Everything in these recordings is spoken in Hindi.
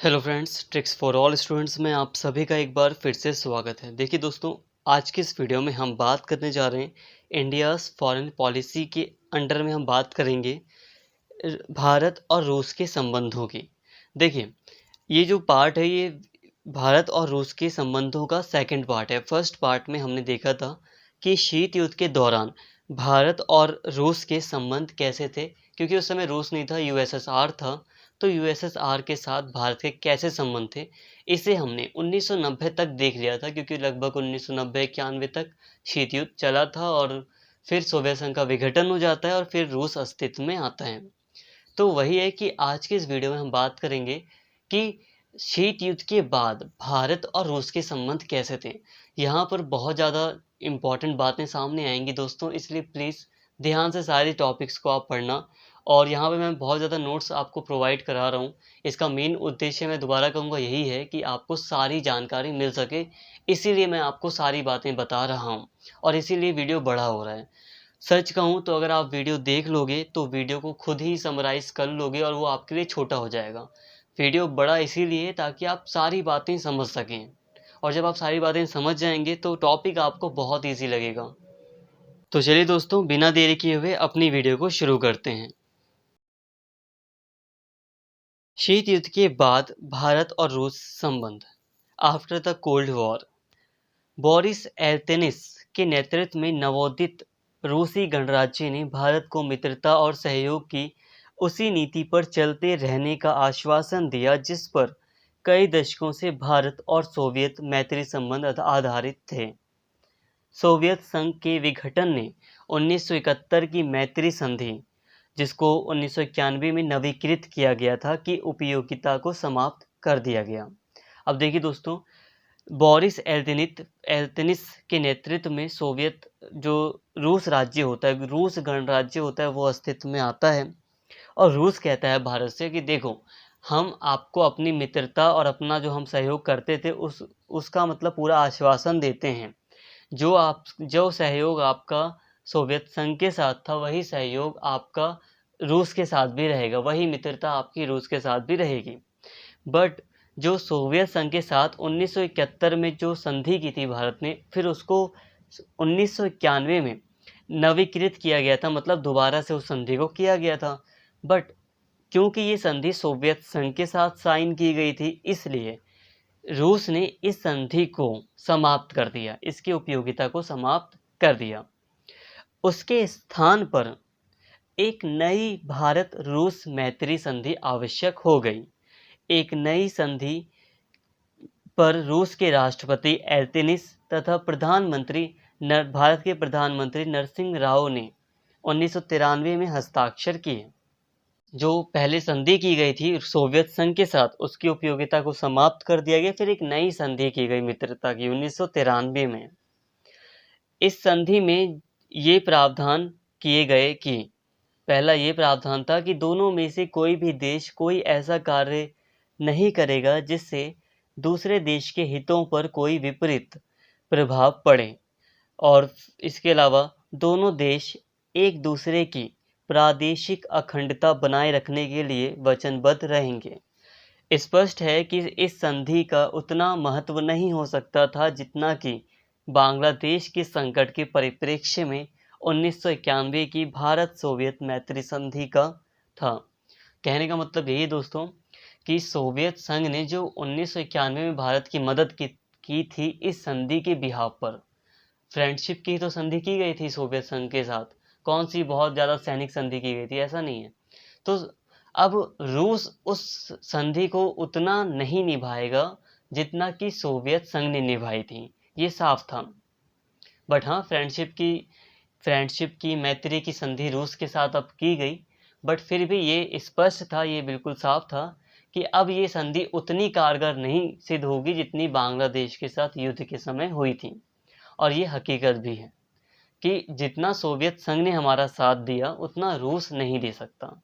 Hello friends, tricks for all students में आप सभी का एक बार फिर से स्वागत है। देखिए दोस्तों, आज की इस वीडियो में हम बात करने जा रहे हैं इंडियाज़ फॉरेन पॉलिसी के अंडर में हम बात करेंगे भारत और रूस के संबंधों की। देखिए, ये जो पार्ट है ये भारत और रूस के संबंधों का सेकंड पार्ट है। फर्स्ट पार्ट में हमने देखा था कि शीत युद्ध के दौरान भारत और रूस के संबंध कैसे थे, क्योंकि उस समय रूस नहीं था, यूएसएसआर था। तो यूएसएसआर के साथ भारत के कैसे संबंध थे, इसे हमने 1990 तक देख लिया था, क्योंकि लगभग 1990-91 तक शीत युद्ध चला था और फिर सोवियत संघ का विघटन हो जाता है और फिर रूस अस्तित्व में आता है। तो वही है कि आज की इस वीडियो में हम बात करेंगे कि शीत युद्ध के बाद भारत और रूस के संबंध कैसे थे। यहाँ पर बहुत ज़्यादा इम्पोर्टेंट बातें सामने आएंगी दोस्तों, इसलिए प्लीज़ ध्यान से सारे टॉपिक्स को आप पढ़ना। और यहाँ पे मैं बहुत ज़्यादा नोट्स आपको प्रोवाइड करा रहा हूँ। इसका मेन उद्देश्य मैं दोबारा कहूँगा यही है कि आपको सारी जानकारी मिल सके, इसीलिए मैं आपको सारी बातें बता रहा हूँ और इसीलिए वीडियो बड़ा हो रहा है। सच कहूँ तो अगर आप वीडियो देख लोगे तो वीडियो को खुद ही समराइज़ कर लोगे और वो आपके लिए छोटा हो जाएगा। वीडियो बड़ा इसीलिए ताकि आप सारी बातें समझ सकें, और जब आप सारी बातें समझ जाएंगे तो टॉपिक आपको बहुत ईजी लगेगा। तो चलिए दोस्तों, बिना देरी किए हुए अपनी वीडियो को शुरू करते हैं। शीत युद्ध के बाद भारत और रूस संबंध। After the cold war, Boris Yeltsin के नेतृत्व में नवोदित रूसी गणराज्य ने भारत को मित्रता और सहयोग की उसी नीति पर चलते रहने का आश्वासन दिया जिस पर कई दशकों से भारत और सोवियत मैत्री संबंध आधारित थे। सोवियत संघ के विघटन ने 1971 की मैत्री संधि, जिसको 1991 में नवीकृत किया गया था, की उपयोगिता को समाप्त कर दिया गया। अब देखिए दोस्तों, बोरिस एल्तेनिस के नेतृत्व में सोवियत जो रूस राज्य होता है, रूस गणराज्य होता है, वो अस्तित्व में आता है। और रूस कहता है भारत से कि देखो, हम आपको अपनी मित्रता और अपना जो हम सहयोग करते थे उसका मतलब पूरा आश्वासन देते हैं। जो सहयोग आपका सोवियत संघ के साथ था, वही सहयोग आपका रूस के साथ भी रहेगा, वही मित्रता आपकी रूस के साथ भी रहेगी। बट जो सोवियत संघ के साथ 1971 में जो संधि की थी भारत ने, फिर उसको 1991 में नवीकृत किया गया था, मतलब दोबारा से उस संधि को किया गया था। बट क्योंकि ये संधि सोवियत संघ के साथ साइन की गई थी, इसलिए रूस ने इस संधि को समाप्त कर दिया, इसकी उपयोगिता को समाप्त कर दिया। उसके स्थान पर एक नई भारत रूस मैत्री संधि आवश्यक हो गई। एक नई संधि पर रूस के राष्ट्रपति एल्तेनिस तथा भारत के प्रधानमंत्री नरसिंह राव ने 1993 में हस्ताक्षर किए। जो पहले संधि की गई थी सोवियत संघ के साथ, उसकी उपयोगिता को समाप्त कर दिया गया, फिर एक नई संधि की गई मित्रता की 1993 में। इस संधि में ये प्रावधान किए गए कि पहला ये प्रावधान था कि दोनों में से कोई भी देश कोई ऐसा कार्य नहीं करेगा जिससे दूसरे देश के हितों पर कोई विपरीत प्रभाव पड़े, और इसके अलावा दोनों देश एक दूसरे की प्रादेशिक अखंडता बनाए रखने के लिए वचनबद्ध रहेंगे। स्पष्ट है कि इस संधि का उतना महत्व नहीं हो सकता था जितना कि बांग्लादेश के संकट के परिप्रेक्ष्य में 1991 की भारत सोवियत मैत्री संधि का था। कहने का मतलब यही दोस्तों कि सोवियत संघ ने जो 1991 में भारत की मदद की थी इस संधि के बिहाफ पर, फ्रेंडशिप की तो संधि की गई थी सोवियत संघ के साथ, कौन सी बहुत ज़्यादा सैनिक संधि की गई थी, ऐसा नहीं है। तो अब रूस उस संधि को उतना नहीं निभाएगा जितना कि सोवियत संघ ने निभाई थी, ये साफ था। बट हाँ, फ्रेंडशिप की मैत्री की संधि रूस के साथ अब की गई, बट फिर भी ये स्पष्ट था, ये बिल्कुल साफ था कि अब ये संधि उतनी कारगर नहीं सिद्ध होगी जितनी बांग्लादेश के साथ युद्ध के समय हुई थी। और ये हकीकत भी है कि जितना सोवियत संघ ने हमारा साथ दिया उतना रूस नहीं दे सकता।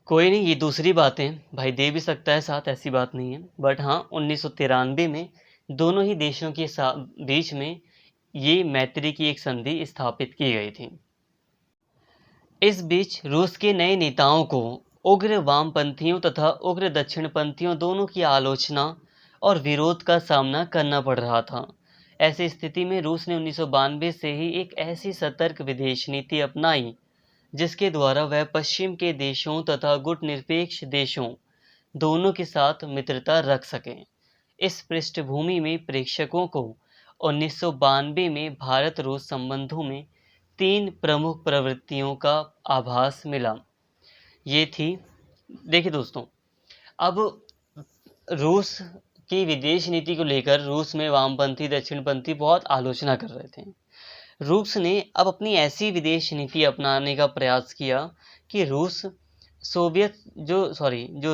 कोई नहीं, ये दूसरी बातें भाई दे भी सकता है साथ, ऐसी बात नहीं है। बट हाँ, 1993 में दोनों ही देशों के बीच में ये मैत्री की एक संधि स्थापित की गई थी। इस बीच रूस के नए नेताओं को उग्र वामपंथियों तथा उग्र दक्षिणपंथियों दोनों की आलोचना और विरोध का सामना करना पड़ रहा था। ऐसी स्थिति में रूस ने 1992 से ही एक ऐसी सतर्क विदेश नीति अपनाई जिसके द्वारा वह पश्चिम के देशों तथा गुटनिरपेक्ष देशों दोनों के साथ मित्रता रख सकें। इस पृष्ठभूमि में प्रेक्षकों को 1992 में भारत रूस संबंधों में 3 प्रमुख प्रवृत्तियों का आभास मिला। ये थी, देखिए दोस्तों, अब रूस की विदेश नीति को लेकर रूस में वामपंथी दक्षिणपंथी बहुत आलोचना कर रहे थे। रूस ने अब अपनी ऐसी विदेश नीति अपनाने का प्रयास किया कि जो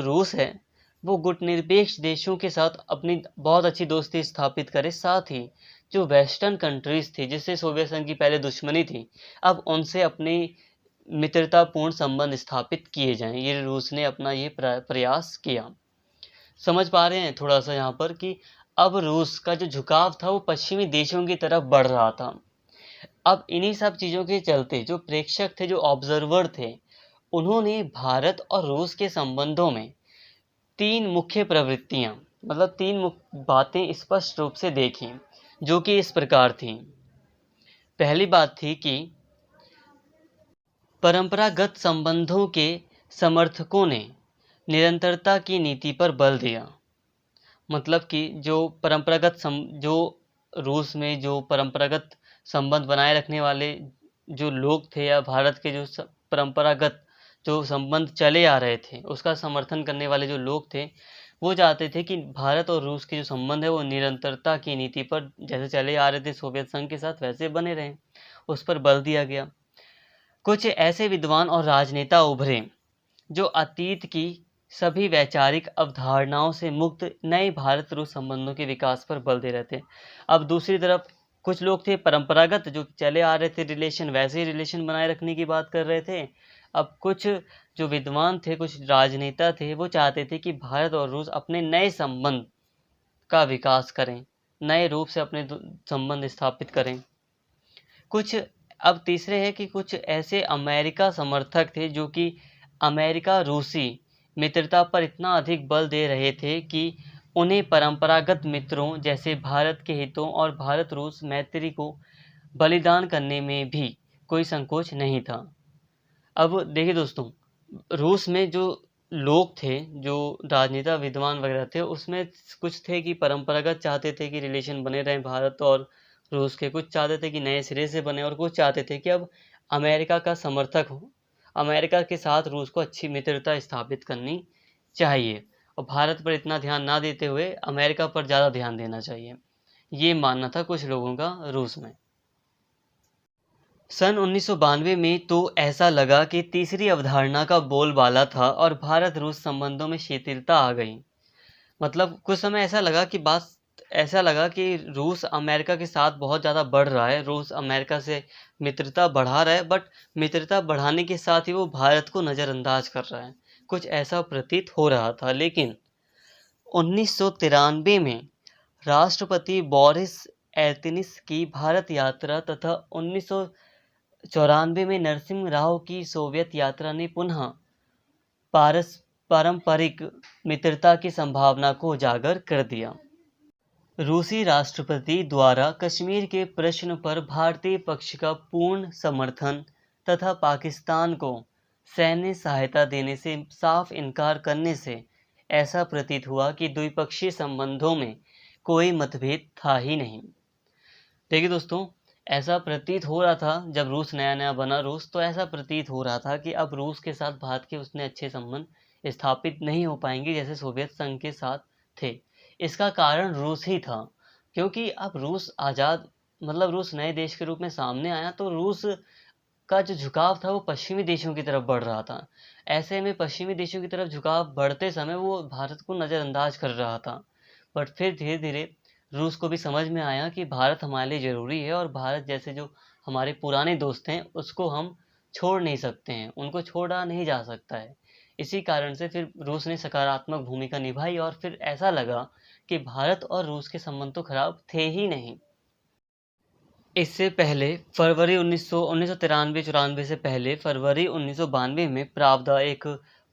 रूस है वो गुटनिरपेक्ष देशों के साथ अपनी बहुत अच्छी दोस्ती स्थापित करे, साथ ही जो वेस्टर्न कंट्रीज थी जिससे सोवियत संघ की पहले दुश्मनी थी, अब उनसे अपनी मित्रतापूर्ण संबंध स्थापित किए जाएं। ये रूस ने अपना ये प्रयास किया। समझ पा रहे हैं थोड़ा सा यहाँ पर कि अब रूस का जो झुकाव था वो पश्चिमी देशों की तरफ बढ़ रहा था। अब इन्हीं सब चीज़ों के चलते जो प्रेक्षक थे, जो ऑब्जर्वर थे, उन्होंने भारत और रूस के संबंधों में 3 मुख्य प्रवृत्तियां, मतलब 3 बातें स्पष्ट रूप से देखी, जो कि इस प्रकार थी। पहली बात थी कि परंपरागत संबंधों के समर्थकों ने निरंतरता की नीति पर बल दिया। मतलब कि जो रूस में जो परंपरागत संबंध बनाए रखने वाले जो लोग थे, या भारत के जो परंपरागत जो संबंध चले आ रहे थे उसका समर्थन करने वाले जो लोग थे, वो चाहते थे कि भारत और रूस के जो संबंध है वो निरंतरता की नीति पर जैसे चले आ रहे थे सोवियत संघ के साथ वैसे बने रहें, उस पर बल दिया गया। कुछ ऐसे विद्वान और राजनेता उभरे जो अतीत की सभी वैचारिक अवधारणाओं से मुक्त नए भारत रूस संबंधों के विकास पर बल दे रहे थे। अब दूसरी तरफ कुछ लोग थे परंपरागत जो चले आ रहे थे रिलेशन, वैसे ही रिलेशन बनाए रखने की बात कर रहे थे। अब कुछ जो विद्वान थे, कुछ राजनेता थे, वो चाहते थे कि भारत और रूस अपने नए संबंध का विकास करें, नए रूप से अपने संबंध स्थापित करें। अब तीसरे है कि कुछ ऐसे अमेरिका समर्थक थे जो कि अमेरिका रूसी मित्रता पर इतना अधिक बल दे रहे थे कि उन्हें परंपरागत मित्रों जैसे भारत के हितों और भारत रूस मैत्री को बलिदान करने में भी कोई संकोच नहीं था। अब देखिए दोस्तों, रूस में जो लोग थे, जो राजनेता विद्वान वगैरह थे, उसमें कुछ थे कि परंपरागत चाहते थे कि रिलेशन बने रहें भारत और रूस के, कुछ चाहते थे कि नए सिरे से बने, और कुछ चाहते थे कि अब अमेरिका का समर्थक हो, अमेरिका के साथ रूस को अच्छी मित्रता स्थापित करनी चाहिए और भारत पर इतना ध्यान ना देते हुए अमेरिका पर ज़्यादा ध्यान देना चाहिए। ये मानना था कुछ लोगों का रूस में। सन 1992 में तो ऐसा लगा कि तीसरी अवधारणा का बोलबाला था और भारत रूस संबंधों में शिथिलता आ गई। मतलब कुछ समय ऐसा लगा कि रूस अमेरिका के साथ बहुत ज़्यादा बढ़ रहा है, रूस अमेरिका से मित्रता बढ़ा रहा है, बट मित्रता बढ़ाने के साथ ही वो भारत को नज़रअंदाज कर रहा है, कुछ ऐसा प्रतीत हो रहा था। लेकिन 1993 में राष्ट्रपति बोरिस एल्त्सिन की भारत यात्रा तथा 1994 में नरसिम्हा राव की सोवियत यात्रा ने पुनः पारंपरिक मित्रता की संभावना को उजागर कर दिया। रूसी राष्ट्रपति द्वारा कश्मीर के प्रश्न पर भारतीय पक्ष का पूर्ण समर्थन तथा पाकिस्तान को सैन्य सहायता देने से साफ इनकार करने से ऐसा प्रतीत हुआ कि द्विपक्षीय संबंधों में कोई मतभेद था ही नहीं। देखिए दोस्तों, ऐसा प्रतीत हो रहा था जब रूस नया नया बना रूस, तो ऐसा प्रतीत हो रहा था कि अब रूस के साथ भारत के उतने अच्छे संबंध स्थापित नहीं हो पाएंगे जैसे सोवियत संघ के साथ थे। इसका कारण रूस ही था, क्योंकि अब रूस रूस नए देश के रूप में सामने आया, तो रूस का जो झुकाव था वो पश्चिमी देशों की तरफ बढ़ रहा था। ऐसे में पश्चिमी देशों की तरफ झुकाव बढ़ते समय वो भारत को नज़रअंदाज कर रहा था। बट फिर धीरे धीरे रूस को भी समझ में आया कि भारत हमारे लिए ज़रूरी है और भारत जैसे जो हमारे पुराने दोस्त हैं उसको हम छोड़ नहीं सकते हैं, उनको छोड़ा नहीं जा सकता है। इसी कारण से फिर रूस ने सकारात्मक भूमिका निभाई और फिर ऐसा लगा कि भारत और रूस के संबंध तो खराब थे ही नहीं। इससे पहले फरवरी 1993-94 से पहले फरवरी 1992 में प्रावदा एक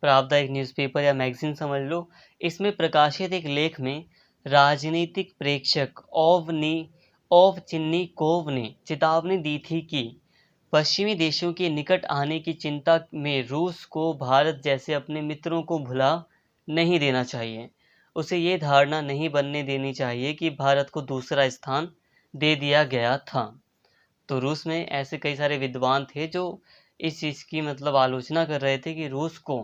प्राप्त एक न्यूज़पेपर या मैगजीन समझ लो, इसमें प्रकाशित एक लेख में राजनीतिक प्रेक्षक ओवचिन्निकोव ने चेतावनी दी थी कि पश्चिमी देशों के निकट आने की चिंता में रूस को भारत जैसे अपने मित्रों को भुला नहीं देना चाहिए। उसे ये धारणा नहीं बनने देनी चाहिए कि भारत को दूसरा स्थान दे दिया गया था। तो रूस में ऐसे कई सारे विद्वान थे जो इस चीज़ की मतलब आलोचना कर रहे थे कि रूस को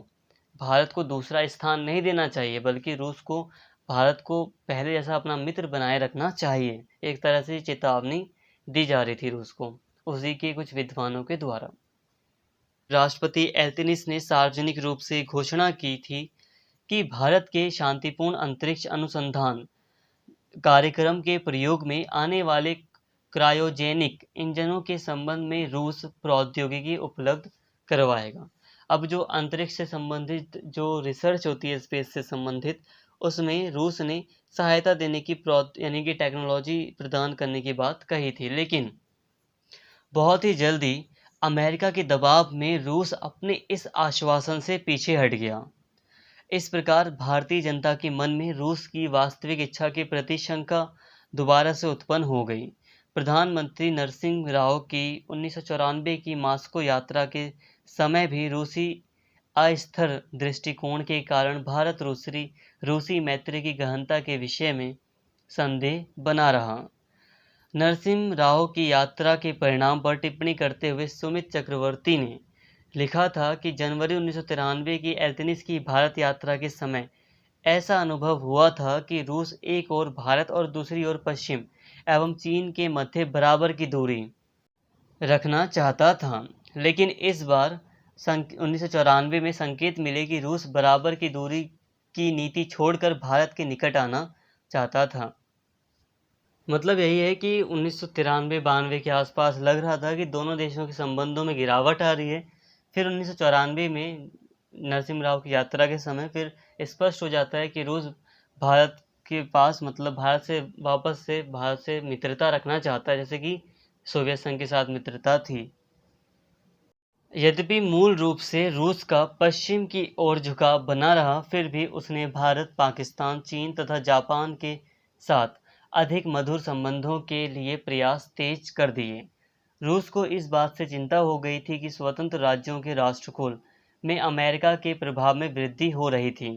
भारत को दूसरा स्थान नहीं देना चाहिए, बल्कि रूस को भारत को पहले जैसा अपना मित्र बनाए रखना चाहिए। एक तरह से चेतावनी दी जा रही थी रूस को, उसी के कुछ विद्वानों के द्वारा। राष्ट्रपति एल्तिनिस ने सार्वजनिक रूप से घोषणा की थी कि भारत के शांतिपूर्ण अंतरिक्ष अनुसंधान कार्यक्रम के प्रयोग में आने वाले क्रायोजेनिक इंजनों के संबंध में रूस प्रौद्योगिकी उपलब्ध करवाएगा। अब जो अंतरिक्ष से संबंधित जो रिसर्च होती है, स्पेस से संबंधित, उसमें रूस ने सहायता देने की यानी कि टेक्नोलॉजी प्रदान करने की बात कही थी। लेकिन बहुत ही जल्दी अमेरिका के दबाव में रूस अपने इस आश्वासन से पीछे हट गया। इस प्रकार भारतीय जनता के मन में रूस की वास्तविक इच्छा के प्रति शंका दोबारा से उत्पन्न हो गई। प्रधानमंत्री नरसिंह राव की 1994 की मास्को यात्रा के समय भी रूसी अस्थिर दृष्टिकोण के कारण भारत रूसी मैत्री की गहनता के विषय में संदेह बना रहा। नरसिंह राव की यात्रा के परिणाम पर टिप्पणी करते हुए सुमित चक्रवर्ती ने लिखा था कि जनवरी 1993 की एल्तिनिस की भारत यात्रा के समय ऐसा अनुभव हुआ था कि रूस एक ओर भारत और दूसरी ओर पश्चिम एवं चीन के मध्य बराबर की दूरी रखना चाहता था। लेकिन इस बार 1994 में संकेत मिले कि रूस बराबर की दूरी की नीति छोड़कर भारत के निकट आना चाहता था। मतलब यही है कि 1993-92 के आसपास लग रहा था कि दोनों देशों के संबंधों में गिरावट आ रही है। फिर 1994 में नरसिम्हा राव की यात्रा के समय फिर स्पष्ट हो जाता है कि रूस भारत के पास मतलब भारत से मित्रता रखना चाहता है, जैसे कि सोवियत संघ के साथ मित्रता थी। यद्यपि मूल रूप से रूस का पश्चिम की ओर झुकाव बना रहा, फिर भी उसने भारत, पाकिस्तान, चीन तथा जापान के साथ अधिक मधुर संबंधों के लिए प्रयास तेज कर दिए। रूस को इस बात से चिंता हो गई थी कि स्वतंत्र राज्यों के राष्ट्रकुल में अमेरिका के प्रभाव में वृद्धि हो रही थी।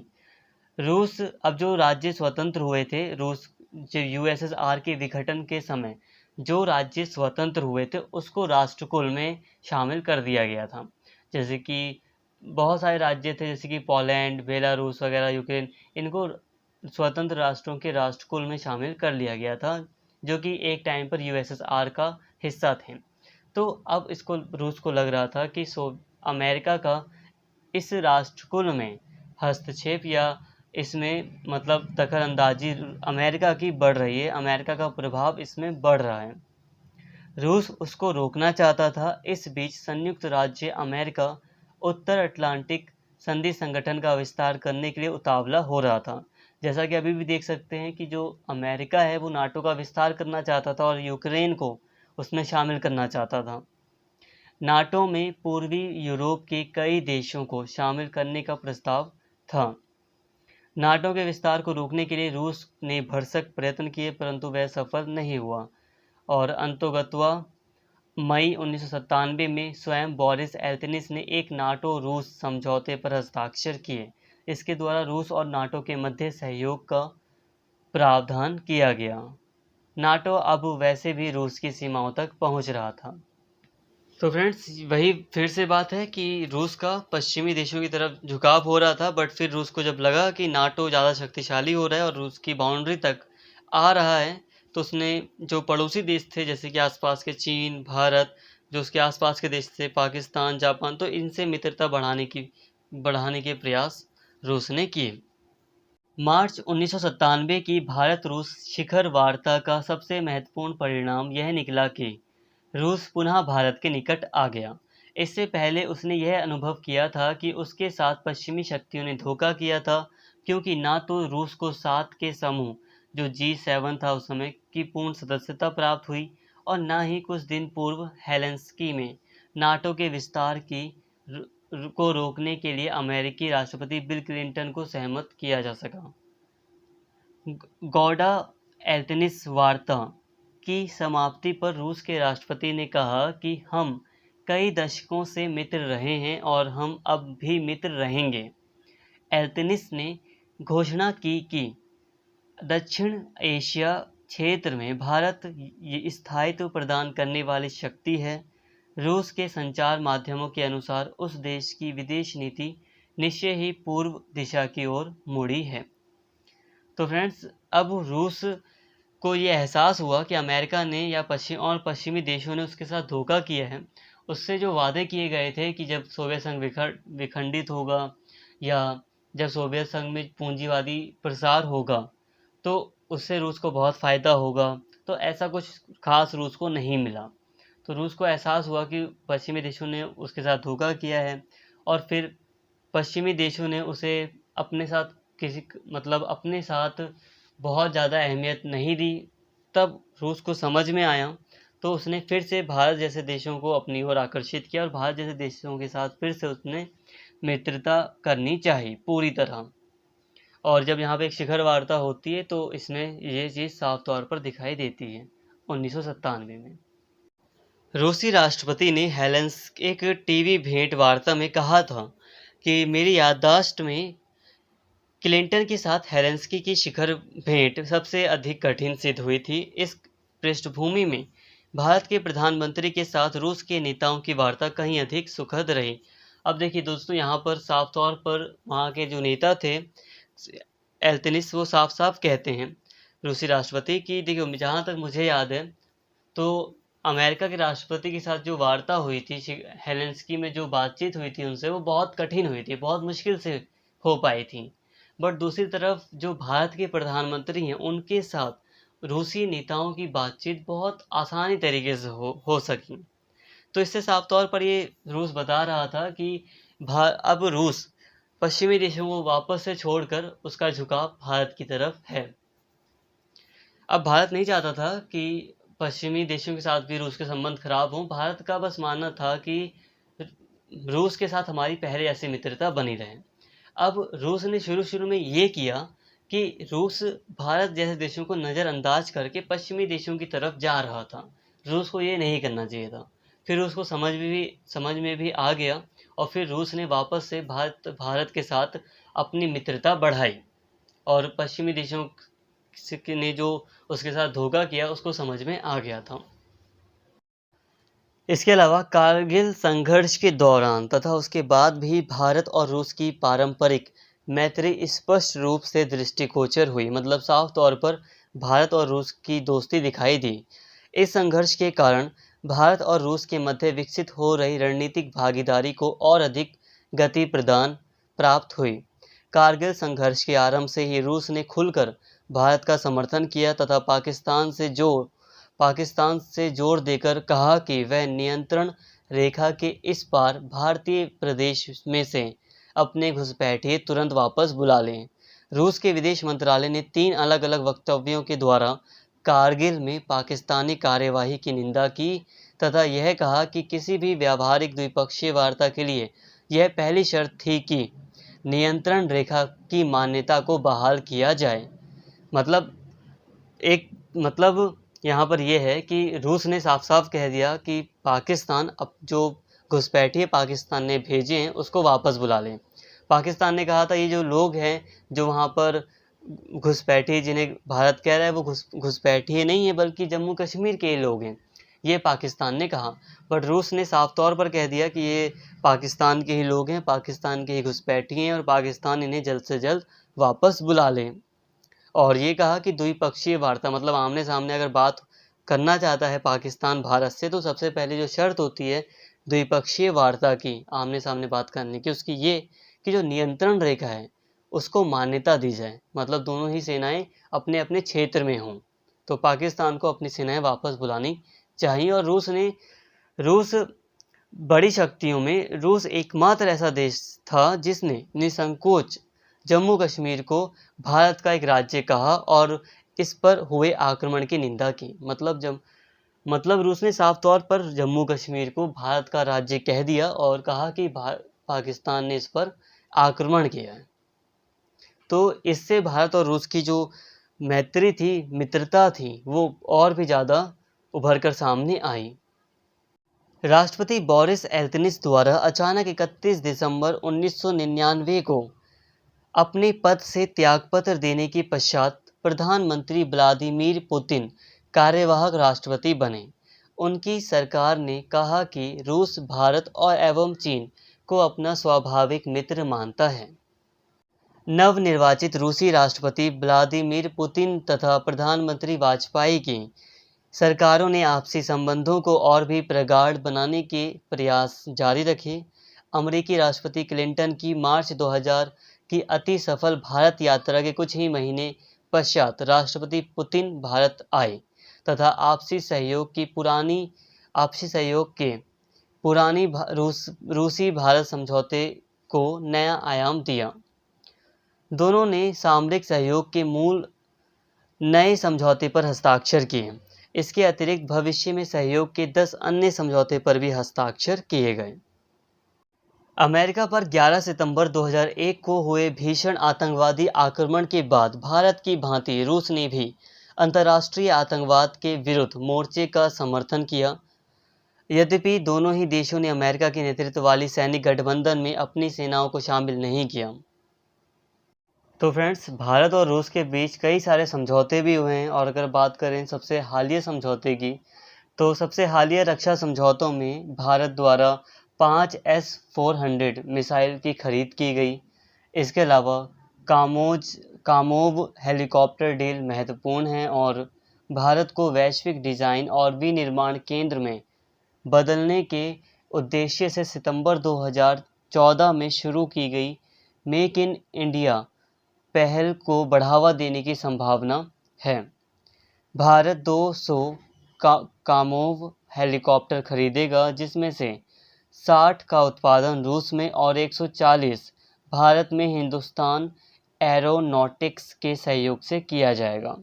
रूस अब जो राज्य स्वतंत्र हुए थे, रूस जो यूएसएसआर के विघटन के समय जो राज्य स्वतंत्र हुए थे उसको राष्ट्रकुल में शामिल कर दिया गया था। जैसे कि बहुत सारे राज्य थे, जैसे कि पोलैंड, बेलारूस वगैरह, यूक्रेन, इनको स्वतंत्र राष्ट्रों के राष्ट्रकुल में शामिल कर लिया गया था, जो कि एक टाइम पर यूएसएसआर का हिस्सा थे। तो अब इसको रूस को लग रहा था कि अमेरिका का इस राष्ट्रकुल में हस्तक्षेप या इसमें मतलब दखलअंदाजी अमेरिका की बढ़ रही है, अमेरिका का प्रभाव इसमें बढ़ रहा है। रूस उसको रोकना चाहता था। इस बीच संयुक्त राज्य अमेरिका उत्तर अटलांटिक संधि संगठन का विस्तार करने के लिए उतावला हो रहा था। जैसा कि अभी भी देख सकते हैं कि जो अमेरिका है वो नाटो का विस्तार करना चाहता था और यूक्रेन को उसमें शामिल करना चाहता था। नाटो में पूर्वी यूरोप के कई देशों को शामिल करने का प्रस्ताव था। नाटो के विस्तार को रोकने के लिए रूस ने भरसक प्रयत्न किए, परंतु वह सफल नहीं हुआ और अंततोगत्वा मई 1997 में स्वयं बोरिस एल्तिनिस ने एक नाटो रूस समझौते पर हस्ताक्षर किए। इसके द्वारा रूस और नाटो के मध्य सहयोग का प्रावधान किया गया। नाटो अब वैसे भी रूस की सीमाओं तक पहुंच रहा था। तो फ्रेंड्स, वही फिर से बात है कि रूस का पश्चिमी देशों की तरफ झुकाव हो रहा था, बट फिर रूस को जब लगा कि नाटो ज़्यादा शक्तिशाली हो रहा है और रूस की बाउंड्री तक आ रहा है, तो उसने जो पड़ोसी देश थे, जैसे कि आसपास के चीन, भारत, जो उसके आसपास के देश थे, पाकिस्तान, जापान, तो इनसे मित्रता बढ़ाने के प्रयास रूस ने किए। मार्च 1997 की भारत रूस शिखर वार्ता का सबसे महत्वपूर्ण परिणाम यह निकला कि रूस पुनः भारत के निकट आ गया। इससे पहले उसने यह अनुभव किया था कि उसके साथ पश्चिमी शक्तियों ने धोखा किया था, क्योंकि ना तो रूस को 7 के समूह जो G7 था उस समय की पूर्ण सदस्यता प्राप्त हुई और ना ही कुछ दिन पूर्व हेलेंस्की में नाटो के विस्तार की को रोकने के लिए अमेरिकी राष्ट्रपति बिल क्लिंटन को सहमत किया जा सका। गौडा एल्तनिस वार्ता की समाप्ति पर रूस के राष्ट्रपति ने कहा कि हम कई दशकों से मित्र रहे हैं और हम अब भी मित्र रहेंगे। एल्तनिस ने घोषणा की कि दक्षिण एशिया क्षेत्र में भारत स्थायित्व प्रदान करने वाली शक्ति है। रूस के संचार माध्यमों के अनुसार उस देश की विदेश नीति निश्चय ही पूर्व दिशा की ओर मुड़ी है। तो फ्रेंड्स, अब रूस को ये एहसास हुआ कि अमेरिका ने या पश्चिमी देशों ने उसके साथ धोखा किया है। उससे जो वादे किए गए थे कि जब सोवियत संघ विखंडित होगा या जब सोवियत संघ में पूंजीवादी प्रसार होगा तो उससे रूस को बहुत फ़ायदा होगा, तो ऐसा कुछ खास रूस को नहीं मिला। तो रूस को एहसास हुआ कि पश्चिमी देशों ने उसके साथ धोखा किया है और फिर पश्चिमी देशों ने उसे अपने साथ अपने साथ बहुत ज़्यादा अहमियत नहीं दी। तब रूस को समझ में आया तो उसने फिर से भारत जैसे देशों को अपनी ओर आकर्षित किया और भारत जैसे देशों के साथ फिर से उसने मित्रता करनी चाहिए पूरी तरह। और जब यहाँ पे एक शिखर वार्ता होती है तो इसमें ये चीज़ साफ तौर पर दिखाई देती है 1997 में। रूसी राष्ट्रपति ने एक टीवी भेंट वार्ता में कहा था कि मेरी याददाश्त में क्लिंटन के साथ हेलेंस्की की शिखर भेंट सबसे अधिक कठिन सिद्ध हुई थी। इस पृष्ठभूमि में भारत के प्रधानमंत्री के साथ रूस के नेताओं की वार्ता कहीं अधिक सुखद रही। अब देखिए दोस्तों, यहाँ पर साफ तौर पर वहाँ के जो नेता थे एल्तनिस, वो साफ साफ कहते हैं रूसी राष्ट्रपति की, देखियो जहाँ तक मुझे याद है तो अमेरिका के राष्ट्रपति के साथ जो वार्ता हुई थी हेलेंस्की में, जो बातचीत हुई थी उनसे, वो बहुत कठिन हुई थी, बहुत मुश्किल से हो पाई थी। बट दूसरी तरफ जो भारत के प्रधानमंत्री हैं उनके साथ रूसी नेताओं की बातचीत बहुत आसानी तरीके से हो सकी। तो इससे साफ तौर पर ये रूस बता रहा था कि अब रूस पश्चिमी देशों को वापस से छोड़कर उसका झुकाव भारत की तरफ है। अब भारत नहीं चाहता था कि पश्चिमी देशों के साथ भी रूस के संबंध खराब हों। भारत का बस मानना था कि रूस के साथ हमारी पहले ऐसी मित्रता बनी रहे। अब रूस ने शुरू में ये किया कि रूस भारत जैसे देशों को नज़रअंदाज करके पश्चिमी देशों की तरफ जा रहा था। रूस को ये नहीं करना चाहिए था। फिर उसको समझ में भी आ गया और फिर रूस ने वापस से भारत के साथ अपनी मित्रता बढ़ाई और पश्चिमी देशों ने जो उसके साथ धोखा किया उसको समझ में आ गया था। इसके अलावा कारगिल संघर्ष के दौरान तथा उसके बाद भी भारत और रूस की पारंपरिक मैत्री स्पष्ट रूप से दृष्टिगोचर हुई। मतलब साफ तौर पर भारत और रूस की दोस्ती दिखाई दी। इस संघर्ष के कारण भारत और रूस के मध्य विकसित हो रही रणनीतिक भागीदारी को और अधिक गति प्राप्त हुई। कारगिल संघर्ष के आरंभ से ही रूस ने खुलकर भारत का समर्थन किया तथा पाकिस्तान से जोर देकर कहा कि वह नियंत्रण रेखा के इस पार भारतीय प्रदेश में से अपने घुसपैठिए तुरंत वापस बुला लें। रूस के विदेश मंत्रालय ने 3 अलग-अलग वक्तव्यों के द्वारा कारगिल में पाकिस्तानी कार्यवाही की निंदा की तथा यह कहा कि किसी भी व्यावहारिक द्विपक्षीय वार्ता के लिए यह पहली शर्त थी कि नियंत्रण रेखा की मान्यता को बहाल किया जाए। मतलब यहाँ पर यह है कि रूस ने साफ साफ कह दिया कि पाकिस्तान अब जो घुसपैठिए पाकिस्तान ने भेजे हैं उसको वापस बुला लें। पाकिस्तान ने कहा था ये जो लोग हैं जो वहाँ पर घुसपैठिए जिन्हें भारत कह रहा है वो घुसपैठिए नहीं है बल्कि जम्मू कश्मीर के लोग हैं, ये पाकिस्तान ने कहा। बट रूस ने साफ तौर पर कह दिया कि ये पाकिस्तान के ही लोग हैं, पाकिस्तान के ही घुसपैठिए हैं और पाकिस्तान इन्हें जल्द से जल्द वापस बुला लें। और ये कहा कि द्विपक्षीय वार्ता मतलब आमने सामने अगर बात करना चाहता है पाकिस्तान भारत से तो सबसे पहले जो शर्त होती है द्विपक्षीय वार्ता की, आमने सामने बात करने की, उसकी ये कि जो नियंत्रण रेखा है उसको मान्यता दी जाए। मतलब दोनों ही सेनाएं अपने अपने क्षेत्र में हों, तो पाकिस्तान को अपनी सेनाएं वापस बुलानी चाहिए। और रूस बड़ी शक्तियों में रूस एकमात्र ऐसा देश था जिसने निसंकोच जम्मू कश्मीर को भारत का एक राज्य कहा और इस पर हुए आक्रमण की निंदा की। मतलब रूस ने साफ तौर पर जम्मू कश्मीर को भारत का राज्य कह दिया और कहा कि पाकिस्तान ने इस पर आक्रमण किया है। तो इससे भारत और रूस की जो मैत्री थी, मित्रता थी, वो और भी ज़्यादा उभर कर सामने आई। राष्ट्रपति बोरिस एल्त्सिन द्वारा अचानक 31 दिसंबर 1999 को अपने पद से त्यागपत्र देने के पश्चात प्रधानमंत्री व्लादिमीर पुतिन कार्यवाहक राष्ट्रपति बने। उनकी सरकार ने कहा कि रूस भारत और एवं चीन को अपना स्वाभाविक मित्र मानता है। नवनिर्वाचित रूसी राष्ट्रपति व्लादिमीर पुतिन तथा प्रधानमंत्री वाजपेयी की सरकारों ने आपसी संबंधों को और भी प्रगाढ़ बनाने के प्रयास जारी रखे। अमेरिकी राष्ट्रपति क्लिंटन की मार्च 2000 की अति सफल भारत यात्रा के कुछ ही महीने पश्चात राष्ट्रपति पुतिन भारत आए तथा आपसी सहयोग के पुरानी रूसी भारत समझौते को नया आयाम दिया। दोनों ने सामरिक सहयोग के मूल नए समझौते पर हस्ताक्षर किए। इसके अतिरिक्त भविष्य में सहयोग के 10 अन्य समझौते पर भी हस्ताक्षर किए गए। अमेरिका पर 11 सितंबर 2001 को हुए भीषण आतंकवादी आक्रमण के बाद भारत की भांति रूस ने भी अंतर्राष्ट्रीय आतंकवाद के विरुद्ध मोर्चे का समर्थन किया। यद्यपि दोनों ही देशों ने अमेरिका के नेतृत्व वाली सैनिक गठबंधन में अपनी सेनाओं को शामिल नहीं किया। तो फ्रेंड्स, भारत और रूस के बीच कई सारे समझौते भी हुए हैं, और अगर बात करें सबसे हालिया समझौते की, तो सबसे हालिया रक्षा समझौतों में भारत द्वारा 5 S-400 मिसाइल की खरीद की गई। इसके अलावा कामोव हेलीकॉप्टर डील महत्वपूर्ण है और भारत को वैश्विक डिज़ाइन और विनिर्माण केंद्र में बदलने के उद्देश्य से सितंबर 2014 में शुरू की गई मेक इन इंडिया पहल को बढ़ावा देने की संभावना है। भारत 200 कामोव हेलीकॉप्टर खरीदेगा, जिसमें से 60 का उत्पादन रूस में और 140 भारत में हिंदुस्तान एरोनॉटिक्स के सहयोग से किया जाएगा।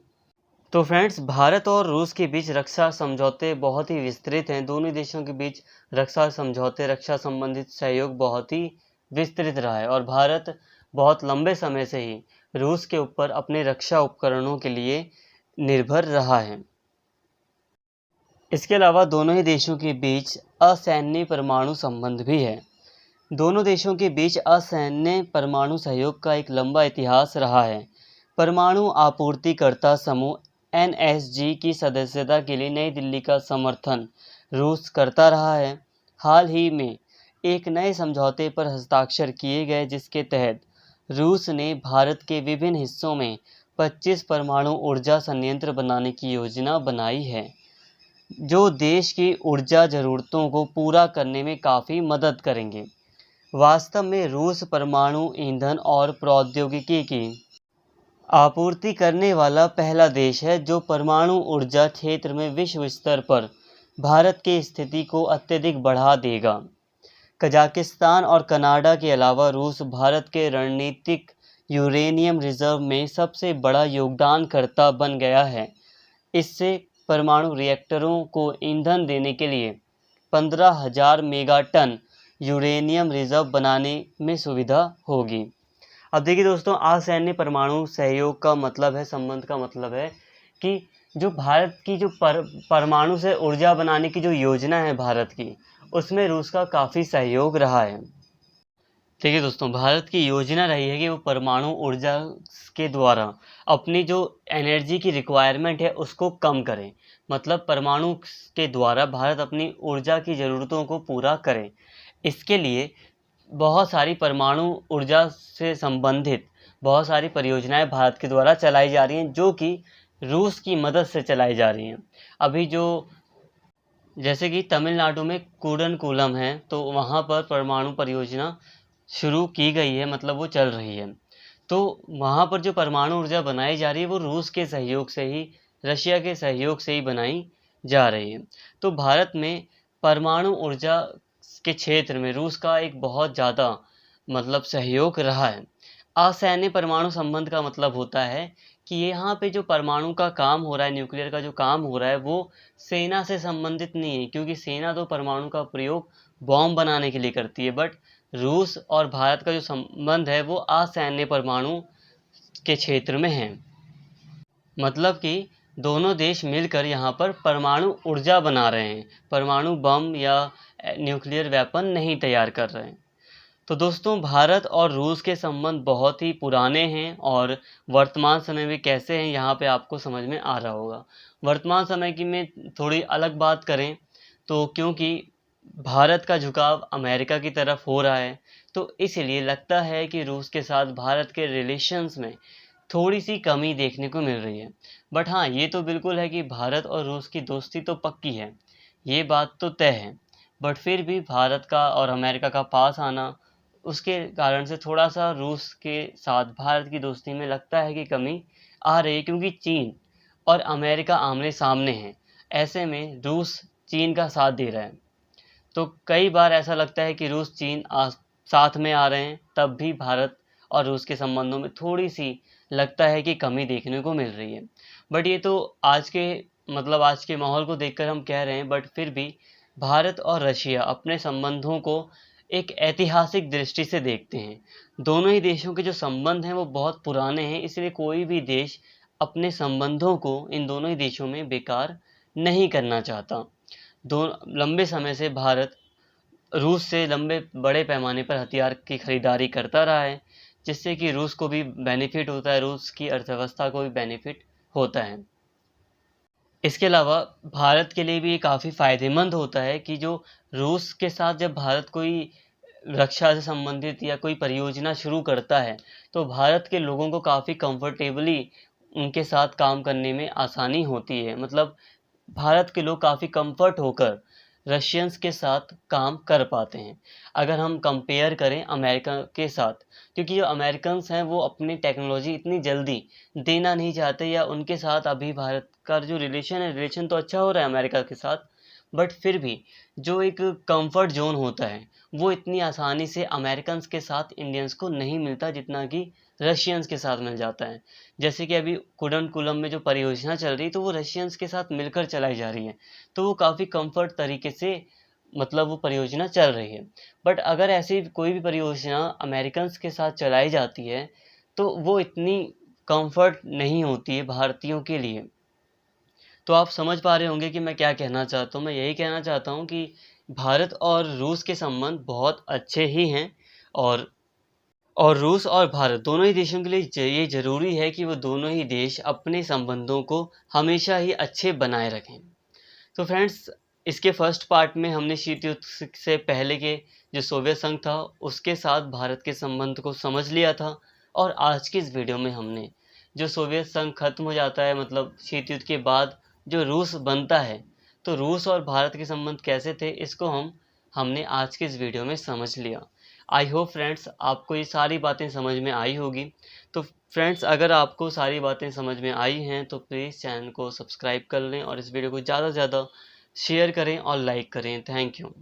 तो फ्रेंड्स, भारत और रूस के बीच रक्षा समझौते बहुत ही विस्तृत हैं। दोनों देशों के बीच रक्षा समझौते, रक्षा संबंधित सहयोग बहुत ही विस्तृत रहा है और भारत बहुत लंबे समय से ही रूस के ऊपर अपने रक्षा उपकरणों के लिए निर्भर रहा है। इसके अलावा दोनों ही देशों के बीच असैन्य परमाणु संबंध भी है। दोनों देशों के बीच असैन्य परमाणु सहयोग का एक लंबा इतिहास रहा है। परमाणु आपूर्तिकर्ता समूह NSG की सदस्यता के लिए नई दिल्ली का समर्थन रूस करता रहा है। हाल ही में एक नए समझौते पर हस्ताक्षर किए गए, जिसके तहत रूस ने भारत के विभिन्न हिस्सों में 25 परमाणु ऊर्जा संयंत्र बनाने की योजना बनाई है, जो देश की ऊर्जा ज़रूरतों को पूरा करने में काफ़ी मदद करेंगे। वास्तव में रूस परमाणु ईंधन और प्रौद्योगिकी की आपूर्ति करने वाला पहला देश है, जो परमाणु ऊर्जा क्षेत्र में विश्व स्तर पर भारत की स्थिति को अत्यधिक बढ़ा देगा। कजाकिस्तान और कनाडा के अलावा रूस भारत के रणनीतिक यूरेनियम रिजर्व में सबसे बड़ा योगदानकर्ता बन गया है। इससे परमाणु रिएक्टरों को ईंधन देने के लिए 15,000 मेगाटन यूरेनियम रिजर्व बनाने में सुविधा होगी। अब देखिए दोस्तों, असैन्य परमाणु सहयोग का मतलब है, संबंध का मतलब है कि जो भारत की जो परमाणु से ऊर्जा बनाने की जो योजना है भारत की, उसमें रूस का काफ़ी सहयोग रहा है। ठीक है दोस्तों, भारत की योजना रही है कि वो परमाणु ऊर्जा के द्वारा अपनी जो एनर्जी की रिक्वायरमेंट है उसको कम करें। मतलब परमाणु के द्वारा भारत अपनी ऊर्जा की ज़रूरतों को पूरा करे। इसके लिए बहुत सारी परमाणु ऊर्जा से संबंधित बहुत सारी परियोजनाएं भारत के द्वारा चलाई जा रही हैं, जो कि रूस की मदद से चलाई जा रही हैं। अभी जो जैसे कि तमिलनाडु में कूडनकुलम है, तो वहाँ पर परमाणु परियोजना शुरू की गई है, मतलब वो चल रही है। तो वहाँ पर जो परमाणु ऊर्जा बनाई जा रही है वो रूस के सहयोग से ही, रशिया के सहयोग से ही बनाई जा रही है। तो भारत में परमाणु ऊर्जा के क्षेत्र में रूस का एक बहुत ज़्यादा मतलब सहयोग रहा है। असैन्य परमाणु संबंध का मतलब होता है कि यहाँ पे जो परमाणु का काम हो रहा है, न्यूक्लियर का जो काम हो रहा है, वो सेना से संबंधित नहीं है, क्योंकि सेना तो परमाणु का प्रयोग बॉम्ब बनाने के लिए करती है, बट रूस और भारत का जो संबंध है वो असैन्य परमाणु के क्षेत्र में है। मतलब कि दोनों देश मिलकर यहाँ पर परमाणु ऊर्जा बना रहे हैं, परमाणु बम या न्यूक्लियर वेपन नहीं तैयार कर रहे हैं। तो दोस्तों, भारत और रूस के संबंध बहुत ही पुराने हैं और वर्तमान समय में कैसे हैं यहाँ पे आपको समझ में आ रहा होगा। वर्तमान समय की में थोड़ी अलग बात करें तो क्योंकि भारत का झुकाव अमेरिका की तरफ हो रहा है, तो इसलिए लगता है कि रूस के साथ भारत के रिलेशंस में थोड़ी सी कमी देखने को मिल रही है। बट हाँ, ये तो बिल्कुल है कि भारत और रूस की दोस्ती तो पक्की है, ये बात तो तय है। बट फिर भी भारत का और अमेरिका का पास आना, उसके कारण से थोड़ा सा रूस के साथ भारत की दोस्ती में लगता है कि कमी आ रही है, क्योंकि चीन और अमेरिका आमने सामने हैं। ऐसे में रूस चीन का साथ दे रहा है, तो कई बार ऐसा लगता है कि रूस चीन साथ में आ रहे हैं, तब भी भारत और रूस के संबंधों में थोड़ी सी लगता है कि कमी देखने को मिल रही है। बट ये तो आज के माहौल को देखकर हम कह रहे हैं, बट फिर भी भारत और रशिया अपने संबंधों को एक ऐतिहासिक दृष्टि से देखते हैं। दोनों ही देशों के जो संबंध हैं वो बहुत पुराने हैं, इसलिए कोई भी देश अपने संबंधों को इन दोनों ही देशों में बेकार नहीं करना चाहता। दो लंबे समय से भारत रूस से लंबे बड़े पैमाने पर हथियार की खरीदारी करता रहा है, जिससे कि रूस को भी बेनिफिट होता है, रूस की अर्थव्यवस्था को भी बेनिफिट होता है। इसके अलावा भारत के लिए भी ये काफ़ी फ़ायदेमंद होता है कि जो रूस के साथ जब भारत कोई रक्षा से संबंधित या कोई परियोजना शुरू करता है, तो भारत के लोगों को काफ़ी कंफर्टेबली उनके साथ काम करने में आसानी होती है। मतलब भारत के लोग काफ़ी कंफर्ट होकर रशियंस के साथ काम कर पाते हैं, अगर हम कंपेयर करें अमेरिका के साथ। क्योंकि जो अमेरिकन्स हैं वो अपनी टेक्नोलॉजी इतनी जल्दी देना नहीं चाहते, या उनके साथ अभी भारत का जो रिलेशन तो अच्छा हो रहा है अमेरिका के साथ, बट फिर भी जो एक कंफर्ट जोन होता है वो इतनी आसानी से अमेरिकन्स के साथ इंडियंस को नहीं मिलता जितना कि रशियंस के साथ मिल जाता है। जैसे कि अभी कुडनकुलम में जो परियोजना चल रही है, तो वो रशियंस के साथ मिलकर चलाई जा रही है, तो वो काफ़ी कंफर्ट तरीके से मतलब वो परियोजना चल रही है। बट अगर ऐसी कोई भी परियोजना अमेरिकन्स के साथ चलाई जाती है, तो वो इतनी कंफर्ट नहीं होती है भारतीयों के लिए। तो आप समझ पा रहे होंगे कि मैं क्या कहना चाहता हूँ। मैं यही कहना चाहता हूँ कि भारत और रूस के संबंध बहुत अच्छे ही हैं, और रूस और भारत दोनों ही देशों के लिए ये ज़रूरी है कि वो दोनों ही देश अपने संबंधों को हमेशा ही अच्छे बनाए रखें। तो फ्रेंड्स, इसके फर्स्ट पार्ट में हमने शीत युद्ध से पहले के जो सोवियत संघ था उसके साथ भारत के संबंध को समझ लिया था, और आज की इस वीडियो में हमने जो सोवियत संघ खत्म हो जाता है, मतलब शीत युद्ध के बाद जो रूस बनता है, तो रूस और भारत के संबंध कैसे थे इसको हमने आज की इस वीडियो में समझ लिया। आई होप फ्रेंड्स आपको ये सारी बातें समझ में आई होगी। तो फ्रेंड्स, अगर आपको सारी बातें समझ में आई हैं तो प्लीज़ चैनल को सब्सक्राइब कर लें और इस वीडियो को ज़्यादा से ज़्यादा शेयर करें और लाइक करें। Thank you.